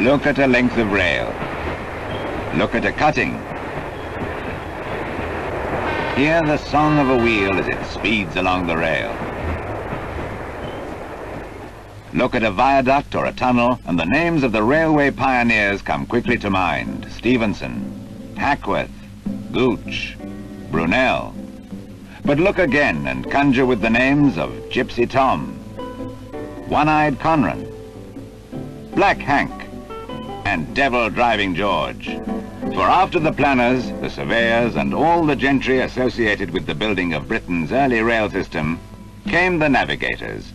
Look at a length of rail. Look at a cutting. Hear the song of a wheel as it speeds along the rail. Look at a viaduct or a tunnel, and the names of the railway pioneers come quickly to mind. Stephenson, Hackworth, Gooch, Brunel. But look again and conjure with the names of Gypsy Tom, One-Eyed Conran, Black Hank, and Devil Driving George. For after the planners, the surveyors, and all the gentry associated with the building of Britain's early rail system, came the navigators,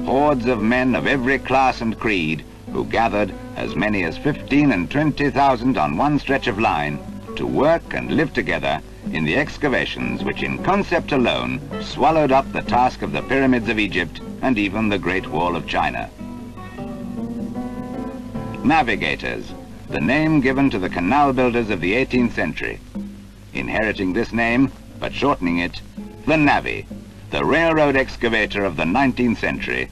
hordes of men of every class and creed who gathered as many as 15,000 and 20,000 on one stretch of line to work and live together in the excavations which in concept alone swallowed up the task of the pyramids of Egypt and even the Great Wall of China. Navigators, the name given to the canal builders of the 18th century. Inheriting this name, but shortening it, the navvy, the railroad excavator of the 19th century,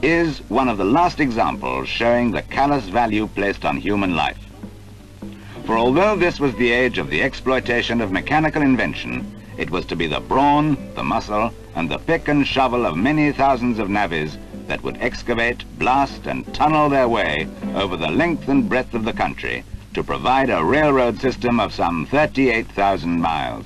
is one of the last examples showing the callous value placed on human life. For although this was the age of the exploitation of mechanical invention, it was to be the brawn, the muscle, and the pick and shovel of many thousands of navvies that would excavate, blast, and tunnel their way over the length and breadth of the country to provide a railroad system of some 38,000 miles.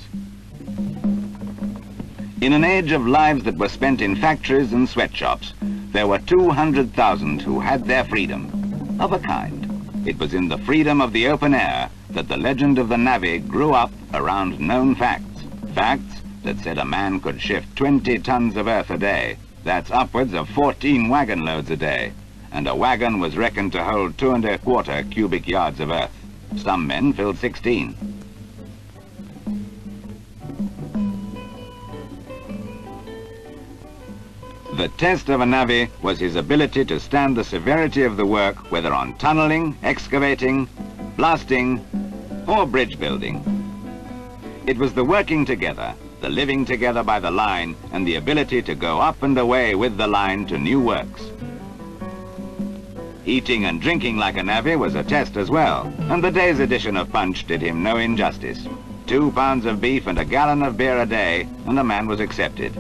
In an age of lives that were spent in factories and sweatshops, there were 200,000 who had their freedom, of a kind. It was in the freedom of the open air that the legend of the navvy grew up around known facts. Facts that said a man could shift 20 tons of earth a day. That's upwards of 14 wagon loads a day. And a wagon was reckoned to hold 2¼ cubic yards of earth. Some men filled 16. The test of a navvy was his ability to stand the severity of the work, whether on tunneling, excavating, blasting, or bridge building. It was the working together, the living together by the line, and the ability to go up and away with the line to new works. Eating and drinking like a navvy was a test as well, and the day's edition of Punch did him no injustice. 2 pounds of beef and a gallon of beer a day, and the man was accepted.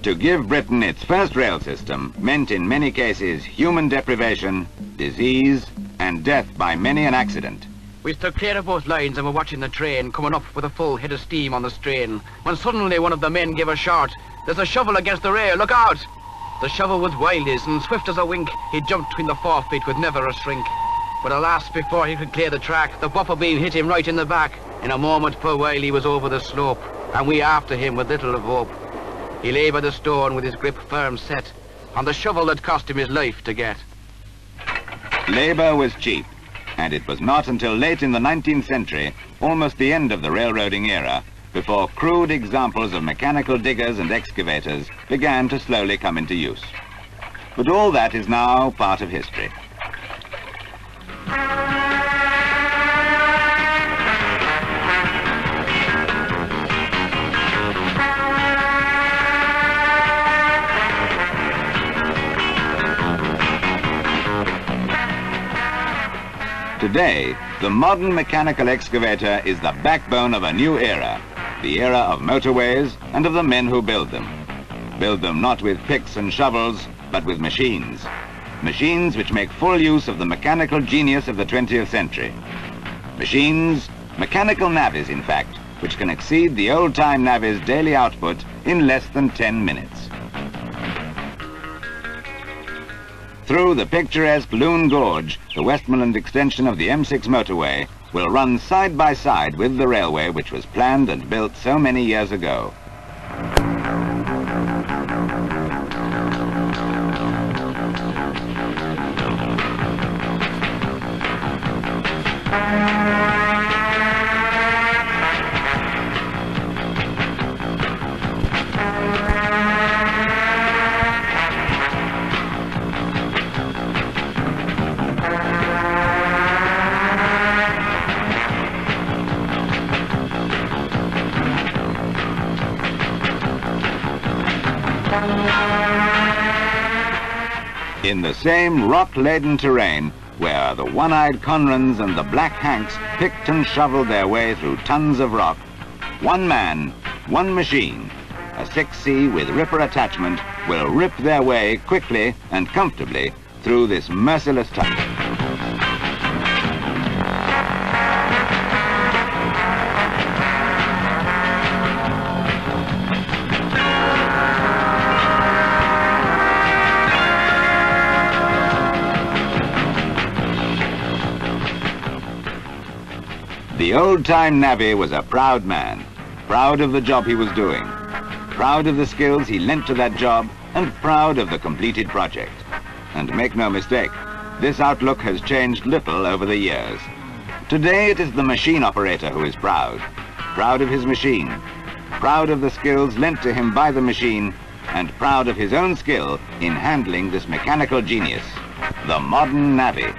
To give Britain its first rail system meant in many cases human deprivation, disease, and death by many an accident. We stood clear of both lines and were watching the train coming up with a full head of steam on the strain, when suddenly one of the men gave a shout. "There's a shovel against the rail, look out!" The shovel was wild as, and swift as a wink, he jumped between the forefeet with never a shrink. But alas, before he could clear the track, the buffer beam hit him right in the back. In a moment per while he was over the slope, and we after him with little of hope. He lay by the stone with his grip firm set on the shovel that cost him his life to get. Labour was cheap, and it was not until late in the 19th century, almost the end of the railroading era, before crude examples of mechanical diggers and excavators began to slowly come into use. But all that is now part of history. Today, the modern mechanical excavator is the backbone of a new era, the era of motorways and of the men who build them. Build them not with picks and shovels, but with machines. Machines which make full use of the mechanical genius of the 20th century. Machines, mechanical navvies in fact, which can exceed the old-time navvies' daily output in less than 10 minutes. Through the picturesque Loon Gorge, the Westmoreland extension of the M6 motorway will run side by side with the railway which was planned and built so many years ago. In the same rock-laden terrain, where the one-eyed Conrans and the Black Hanks picked and shoveled their way through tons of rock, one man, one machine, a 6C with ripper attachment, will rip their way quickly and comfortably through this merciless tunnel. The old-time navvy was a proud man, proud of the job he was doing, proud of the skills he lent to that job, and proud of the completed project. And make no mistake, this outlook has changed little over the years. Today it is the machine operator who is proud, proud of his machine, proud of the skills lent to him by the machine, and proud of his own skill in handling this mechanical genius, the modern navvy.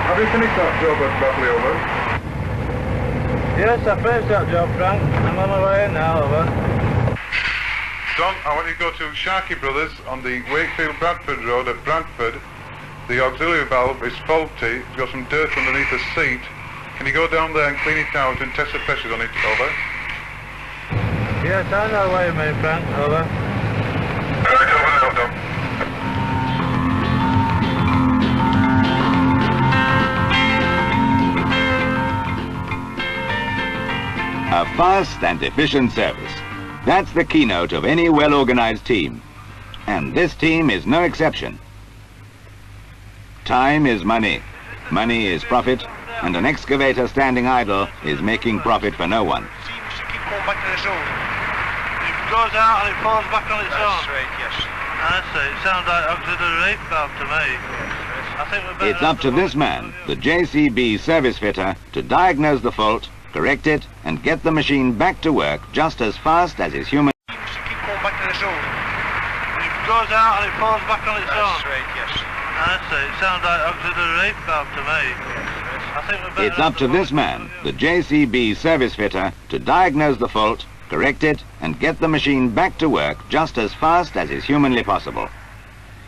Have you finished that job at Batley, over? Yes, I finished that job, Frank. I'm on my way in now, over. Don, I want you to go to Sharkey Brothers on the Wakefield-Bradford Road at Bradford. The auxiliary valve is faulty. It's got some dirt underneath the seat. Can you go down there and clean it out and test the pressures on it, over? Yes, I know where you mean, Frank, over. Right, over now, Don. A fast and efficient service. That's the keynote of any well-organized team. And this team is no exception. Time is money. Money is profit. And an excavator standing idle is making profit for no one. Seems to keep going back to its own. It goes out and it falls back on its own. That's right, yes. I see. It sounds like auxiliary rape valve to me. I think we're better. It's up to this man, the JCB service fitter, to diagnose the fault, correct it, and get the machine back to work just as fast as is human. Seems to keep going back to its own. It goes out and it falls back on its own. That's right, yes. I see. It sounds like auxiliary rape valve to me. I think we're better. It's up to this man, the JCB service fitter, to diagnose the fault, correct it, and get the machine back to work just as fast as is humanly possible.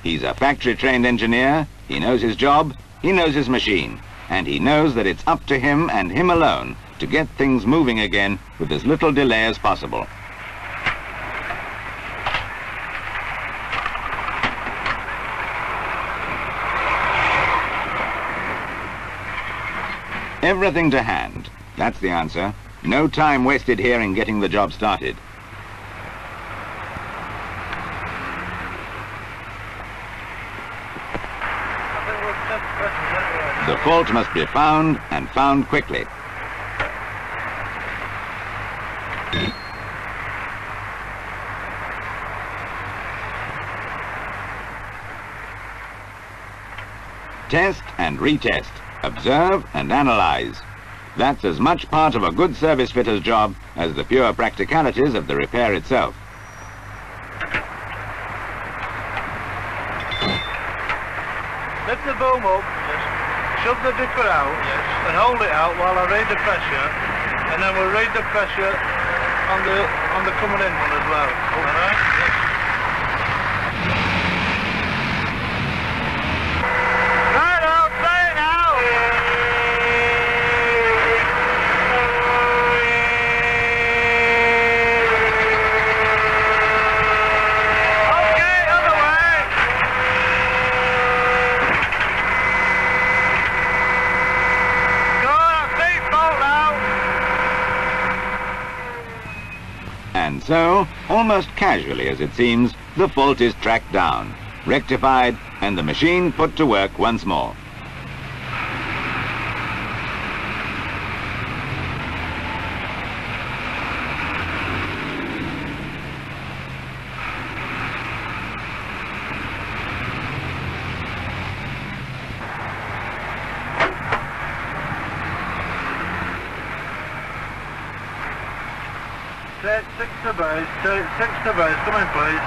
He's a factory-trained engineer, he knows his job, he knows his machine, and he knows that it's up to him and him alone to get things moving again with as little delay as possible. Everything to hand. That's the answer. No time wasted here in getting the job started. The fault must be found, and found quickly. Test and retest. Observe and analyze. That's as much part of a good service fitter's job as the pure practicalities of the repair itself. Lift the boom up, shove the dipper out, and hold it out while I read the pressure, and then we'll read the pressure on the coming in one as well. Alright? Yes. Right out, play it now! Okay, other way! Go on, big bolt out! And so, almost casually as it seems, the fault is tracked down, rectified, and the machine put to work once more. Take 6 to base, take 6 to base, come in please.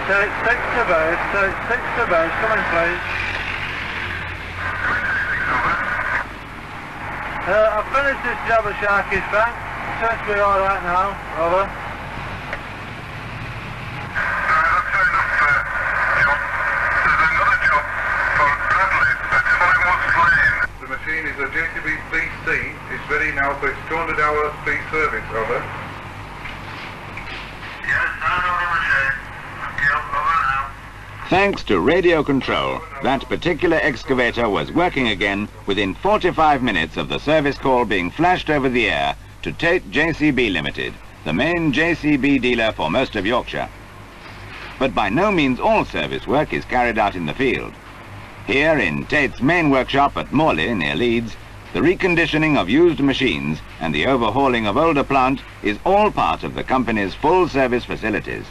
Take 6 to base, take 6 to base, come in please. I've finished this job at Sharky's Bank. Seems to be alright now, over. The machine is a JCB BC. It's ready now for its 200-hour speed service, over. Yes, turn on the machine. Thank you, over now. Thanks to radio control, that particular excavator was working again within 45 minutes of the service call being flashed over the air to Tate JCB Limited, the main JCB dealer for most of Yorkshire. But by no means all service work is carried out in the field. Here in Tate's main workshop at Morley, near Leeds, the reconditioning of used machines and the overhauling of older plant is all part of the company's full service facilities.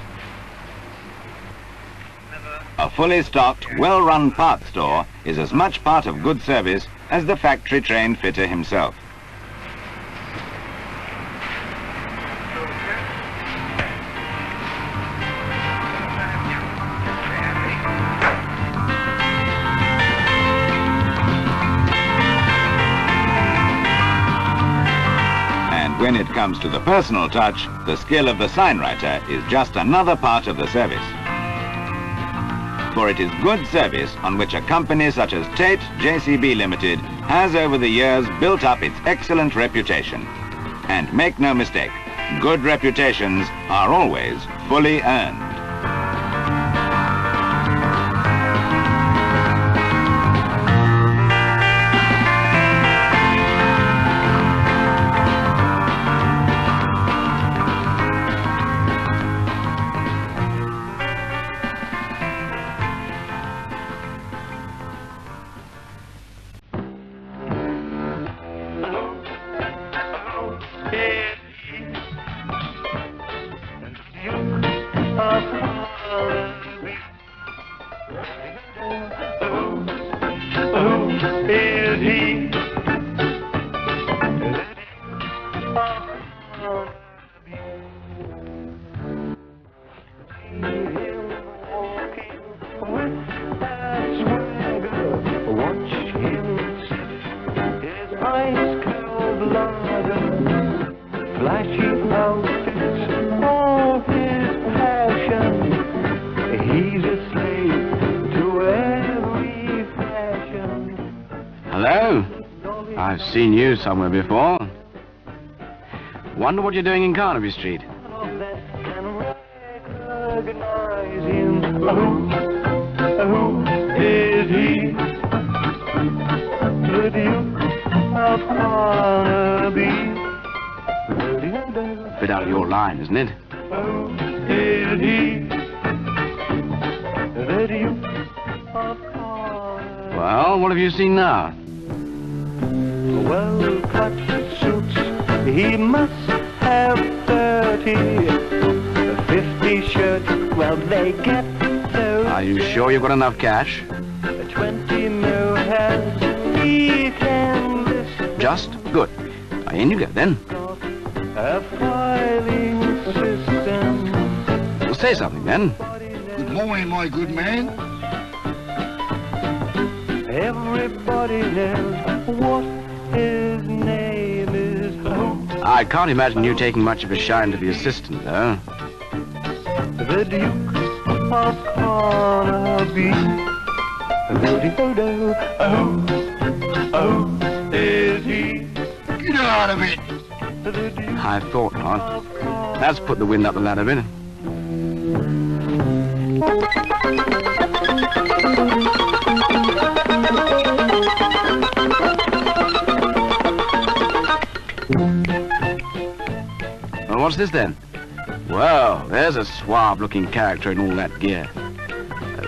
A fully stocked, well-run parts store is as much part of good service as the factory-trained fitter himself. When it comes to the personal touch, the skill of the signwriter is just another part of the service. For it is good service on which a company such as Tate JCB Limited has over the years built up its excellent reputation. And make no mistake, good reputations are always fully earned. Hello? I've seen you somewhere before. Wonder what you're doing in Carnaby Street. Who is he? The Duke of Carnaby. Bit out of your line, isn't it? Who is he? The Duke of Carnaby. Well, what have you seen now? Well-cut suits, he must have 30. 50 shirts, well, they get so. Are you sure you've got enough cash? 20 mil has he can list. Just good. In you go then. A filing system. Well, say something then. Good morning, my good man. Everybody knows what his name is. I can't imagine you taking much of a shine to the assistant, though. The Duke of Carnaby. Is he? Get out of it. I thought not. That's put the wind up the ladder a bit. Well, what's this then? Well, there's a suave-looking character in all that gear.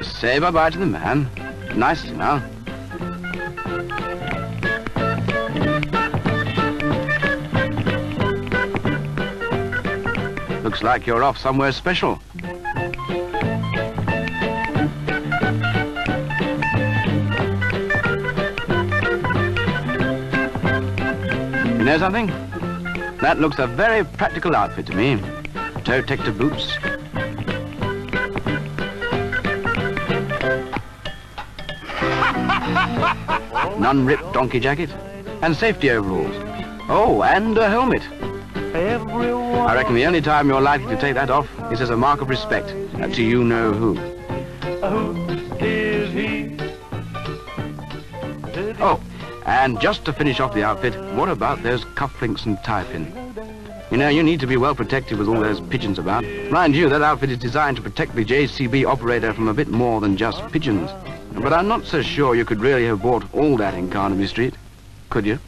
Say bye-bye to the man. Nicely now. Looks like you're off somewhere special. You know something? That looks a very practical outfit to me. Toe protector boots. Non-ripped donkey jacket. And safety overalls. Oh, and a helmet. I reckon the only time you're likely to take that off is as a mark of respect to you-know-who. Who is he? Oh, and just to finish off the outfit, what about those cufflinks and tie-pin? You know, you need to be well protected with all those pigeons about. Mind you, that outfit is designed to protect the JCB operator from a bit more than just pigeons. But I'm not so sure you could really have bought all that in Carnaby Street, could you?